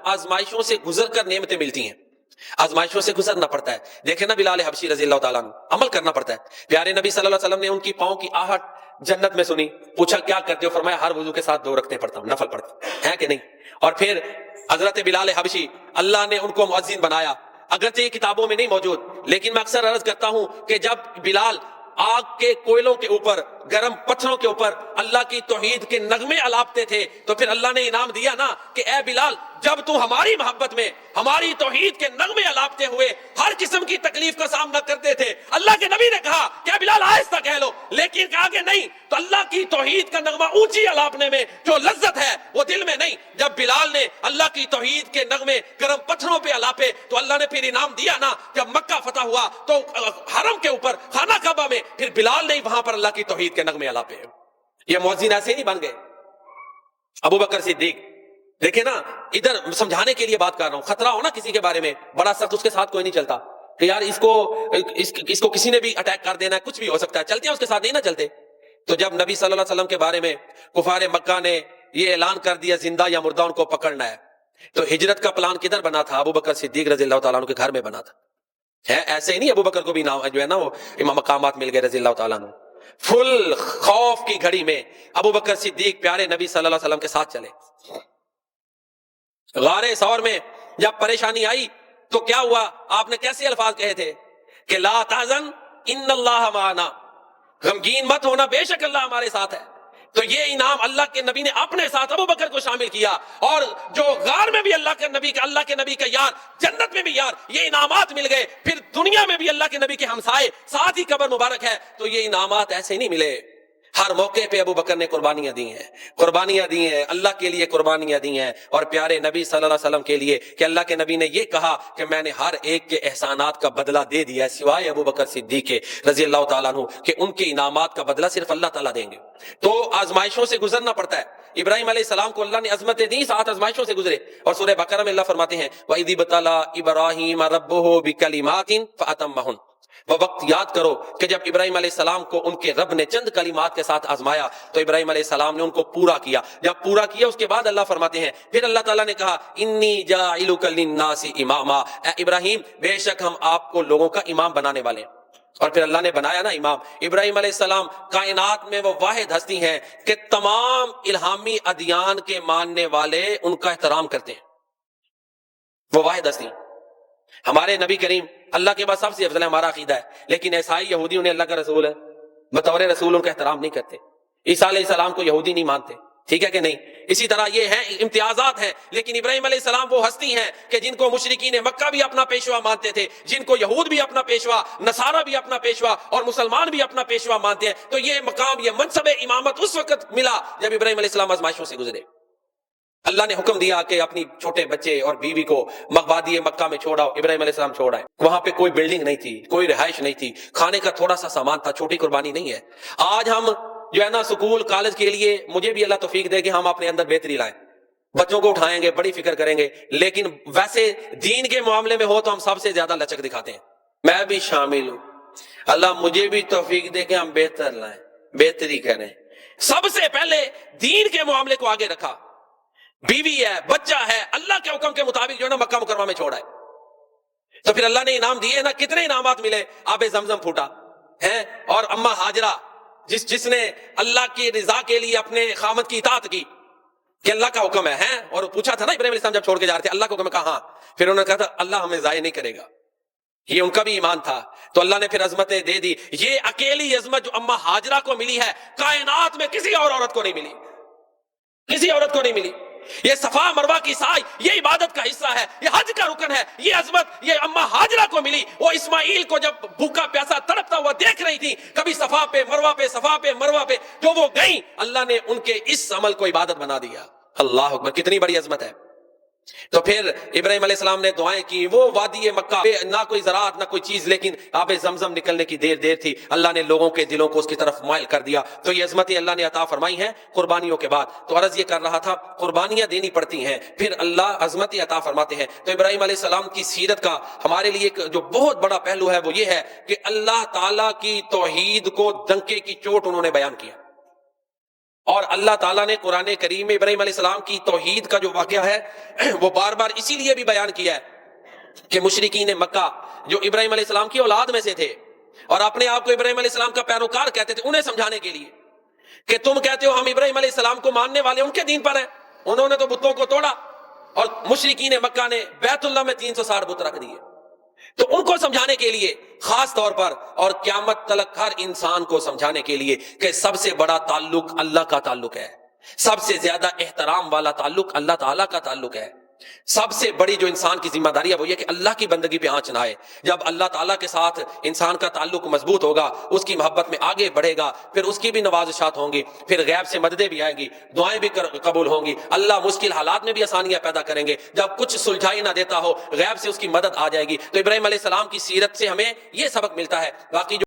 آزمائشوں سے گزر کر نعمتیں ملتی ہیں، آزمائشوں سے گزرنا پڑتا ہے. دیکھیں نا بلال حبشی رضی اللہ تعالیٰ عنہ، عمل کرنا پڑتا ہے. پیارے نبی صلی اللہ علیہ وسلم نے ان کی پاؤں کی آہٹ جنت میں سنی، پوچھا کیا کرتے ہو؟ فرمایا ہر وضو کے ساتھ 2 رکعتیں پڑھتا ہوں، نفل پڑھتا ہوں، ہے کہ نہیں؟ اور پھر حضرت بلال حبشی اللہ نے ان کو مؤذن بنایا. اگرچہ یہ کتابوں میں نہیں موجود، لیکن میں اکثر عرض کرتا ہوں کہ جب بلال آگ کے کوئلوں کے اوپر، گرم پتھروں کے اوپر اللہ کی توحید کے نغمے الاپتے تھے، تو پھر اللہ نے انعام دیا نا کہ اے بلال، جب تو ہماری محبت میں ہماری توحید کے نغمے الاپتے ہوئے ہر قسم کی تکلیف کا سامنا کرتے تھے، اللہ کے نبی نے کہا کہ اے بلال آہستہ کہہ لو، لیکن آگے نہیں. تو اللہ کی توحید کا نغمہ اونچی الاپنے میں جو لذت ہے وہ دل میں نہیں. جب بلال نے اللہ کی توحید کے نغمے گرم پتھروں پہ الاپے تو اللہ نے پھر انعام دیا نا. جب مکہ فتح ہوا تو حرم کے اوپر خانہ کعبہ میں پھر بلال نے وہاں پر اللہ کی توحید کے نغمے الاپے. یہ مؤذن ایسے نہیں بن گئے. ابو بکر صدیق، دیکھیں نا، ادھر سمجھانے کے لیے بات کر رہا ہوں. خطرہ ہو نا کسی کے بارے میں بڑا سخت، اس کے ساتھ کوئی نہیں چلتا کہ یار اس کو کسی نے بھی اٹیک کر دینا ہے، کچھ بھی ہو سکتا ہے، چلتے ہیں اس کے ساتھ نہیں نہ چلتے. تو جب نبی صلی اللہ علیہ وسلم کے بارے میں کفار مکہ نے یہ اعلان کر دیا زندہ یا مردہ ان کو پکڑنا ہے، تو ہجرت کا پلان کدھر بنا تھا؟ ابو بکر صدیق رضی اللہ تعالیٰ عنہ کے گھر میں بنا تھا. ہے ایسے ہی نہیں ابو بکر کو بھی جو ہے نا وہ امام مقامات مل گئے رضی اللہ تعالیٰ عنہ. فل خوف کی گھڑی میں ابو بکر صدیق پیارے نبی صلی اللہ علیہ وسلم کے ساتھ چلے. غار ثور میں جب پریشانی آئی تو کیا ہوا؟ آپ نے کیسے الفاظ کہے تھے کہ لا تحزن ان اللہ معنا، غمگین مت ہونا، بے شک اللہ ہمارے ساتھ ہے. تو یہ انعام اللہ کے نبی نے اپنے ساتھ ابو بکر کو شامل کیا، اور جو غار میں بھی اللہ کے نبی کا یار، جنت میں بھی یار، یہ انعامات مل گئے. پھر دنیا میں بھی اللہ کے نبی کے ہمسائے، ساتھ ہی قبر مبارک ہے. تو یہ انعامات ایسے نہیں ملے. ہر موقع پہ ابو بکر نے قربانیاں دی ہیں، اللہ کے لیے قربانیاں دی ہیں، اور پیارے نبی صلی اللہ علیہ وسلم کے لیے، کہ اللہ کے نبی نے یہ کہا کہ میں نے ہر ایک کے احسانات کا بدلہ دے دیا ہے سوائے ابو بکر صدیق رضی اللہ تعالیٰ عنہ، کہ ان کے انعامات کا بدلہ صرف اللہ تعالیٰ دیں گے. تو آزمائشوں سے گزرنا پڑتا ہے. ابراہیم علیہ السلام کو اللہ نے عظمتیں دی، ساتھ آزمائشوں سے گزرے. اور سورہ بقرہ میں اللہ فرماتے ہیں وَإِذِ ابْتَلَىٰ إِبْرَاهِيمَ رَبُّهُ بِكَلِمَاتٍ فَأَتَمَّهُنَّ. وہ وقت یاد کرو کہ جب ابراہیم علیہ السلام کو ان کے رب نے چند کلمات کے ساتھ آزمایا تو ابراہیم علیہ السلام نے ان کو پورا کیا. جب پورا کیا اس کے بعد اللہ فرماتے ہیں، پھر اللہ تعالیٰ نے کہا انی جاعلک للناس اماما، اے ابراہیم بے شک ہم آپ کو لوگوں کا امام بنانے والے ہیں. اور پھر اللہ نے بنایا نا امام. ابراہیم علیہ السلام کائنات میں وہ واحد ہستی ہیں کہ تمام الہامی ادیان کے ماننے والے ان کا احترام کرتے ہیں. وہ واحد ہستی ہیں. ہمارے نبی کریم اللہ کے بعد سب سے افضل ہے، ہمارا عقیدہ ہے. لیکن عیسائی یہودی انہیں اللہ کا رسول ہے، بطور رسول ان کا احترام نہیں کرتے. عیسیٰ علیہ السلام کو یہودی نہیں مانتے، ٹھیک ہے کہ نہیں؟ اسی طرح یہ ہیں امتیازات ہیں. لیکن ابراہیم علیہ السلام وہ ہستی ہیں کہ جن کو مشرکین مکہ بھی اپنا پیشوا مانتے تھے، جن کو یہود بھی اپنا پیشوا، نصارہ بھی اپنا پیشوا، اور مسلمان بھی اپنا پیشوا مانتے ہیں. تو یہ مقام، یہ منصب امامت اس وقت ملا جب ابراہیم علیہ السلام آزمائشوں سے گزرے. اللہ نے حکم دیا کہ اپنی چھوٹے بچے اور بیوی کو وادی مکہ میں چھوڑاؤ. ابراہیم علیہ السلام چھوڑ آئے. وہاں پہ کوئی بلڈنگ نہیں تھی، کوئی رہائش نہیں تھی، کھانے کا تھوڑا سا سامان تھا. چھوٹی قربانی نہیں ہے. آج ہم جو ہے نا سکول کالج کے لیے، مجھے بھی اللہ توفیق دے کہ ہم اپنے اندر بہتری لائیں، بچوں کو اٹھائیں گے، بڑی فکر کریں گے. لیکن ویسے دین کے معاملے میں ہو تو ہم سب سے زیادہ لچک دکھاتے ہیں. میں بھی شامل ہوں. اللہ مجھے بھی توفیق دے کہ ہم بہتر لائیں، بہتری کریں. سب سے پہلے دین کے معاملے کو آگے رکھا. بیوی ہے، بچہ ہے، اللہ کے حکم کے مطابق جو ہے نا مکہ مکرمہ میں چھوڑا ہے. تو پھر اللہ نے انعام دیے نا. کتنے انعامات ملے؟ آب زمزم پھوٹا ہے، اور اماں ہاجرہ جس نے اللہ کی رضا کے لیے اپنے خامد کی اطاعت کی کہ اللہ کا حکم ہے. اور پوچھا تھا نا ابراہیم علیہ السلام جب چھوڑ کے جا رہے تھے، اللہ کا حکم ہے، کہا ہاں. پھر انہوں نے کہا تھا اللہ ہمیں ضائع نہیں کرے گا. یہ ان کا بھی ایمان تھا. تو اللہ نے پھر عظمتیں دے دی. یہ اکیلی عظمت جو اماں ہاجرہ کو ملی ہے کائنات میں کسی اور عورت کو نہیں ملی، کسی عورت کو نہیں ملی. یہ صفا مروہ کی سعی، یہ عبادت کا حصہ ہے، یہ حج کا رکن ہے. یہ عظمت یہ اماں ہاجرہ کو ملی. وہ اسماعیل کو جب بھوکا پیاسا تڑپتا ہوا دیکھ رہی تھی، کبھی صفا پہ مروہ پہ، صفا پہ مروہ پہ، جو وہ گئیں، اللہ نے ان کے اس عمل کو عبادت بنا دیا. اللہ اکبر، کتنی بڑی عظمت ہے. تو پھر ابراہیم علیہ السلام نے دعائیں کی. وہ وادی مکہ نہ کوئی زراعت نہ کوئی چیز، لیکن آب زمزم نکلنے کی دیر تھی. اللہ نے لوگوں کے دلوں کو اس کی طرف مائل کر دیا. تو یہ عظمتیں اللہ نے عطا فرمائی ہیں قربانیوں کے بعد. تو عرض یہ کر رہا تھا قربانیاں دینی پڑتی ہیں، پھر اللہ عظمتیں عطا فرماتے ہیں. تو ابراہیم علیہ السلام کی سیرت کا ہمارے لیے ایک جو بہت بڑا پہلو ہے وہ یہ ہے کہ اللہ تعالیٰ کی توحید کو ڈنکے کی چوٹ انہوں نے بیان کیا. اور اللہ تعالیٰ نے قرآن کریم میں ابراہیم علیہ السلام کی توحید کا جو واقعہ ہے وہ بار بار اسی لیے بھی بیان کیا ہے کہ مشرکین مکہ جو ابراہیم علیہ السلام کی اولاد میں سے تھے اور اپنے آپ کو ابراہیم علیہ السلام کا پیروکار کہتے تھے، انہیں سمجھانے کے لیے کہ تم کہتے ہو ہم ابراہیم علیہ السلام کو ماننے والے ان کے دین پر ہیں، انہوں نے تو بتوں کو توڑا، اور مشرکین مکہ نے بیت اللہ میں 360 بت رکھ دیے۔ تو ان کو سمجھانے کے لیے خاص طور پر اور قیامت تلک ہر انسان کو سمجھانے کے لیے کہ سب سے بڑا تعلق اللہ کا تعلق ہے، سب سے زیادہ احترام والا تعلق اللہ تعالیٰ کا تعلق ہے، سب سے بڑی جو انسان کی ذمہ داری ہے وہ یہ کہ اللہ کی بندگی پہ آنچ نہ آئے۔ جب اللہ تعالیٰ کے ساتھ انسان کا تعلق مضبوط ہوگا، اس کی محبت میں آگے بڑھے گا، پھر اس کی بھی نوازشات ہوں گی، پھر غیب سے مددیں بھی آئیں گی، دعائیں بھی قبول ہوں گی، اللہ مشکل حالات میں بھی آسانیاں پیدا کریں گے۔ جب کچھ سلجھائی نہ دیتا ہو، غیب سے اس کی مدد آ جائے گی۔ تو ابراہیم علیہ السلام کی سیرت سے ہمیں یہ سبق ملتا ہے۔ باقی جو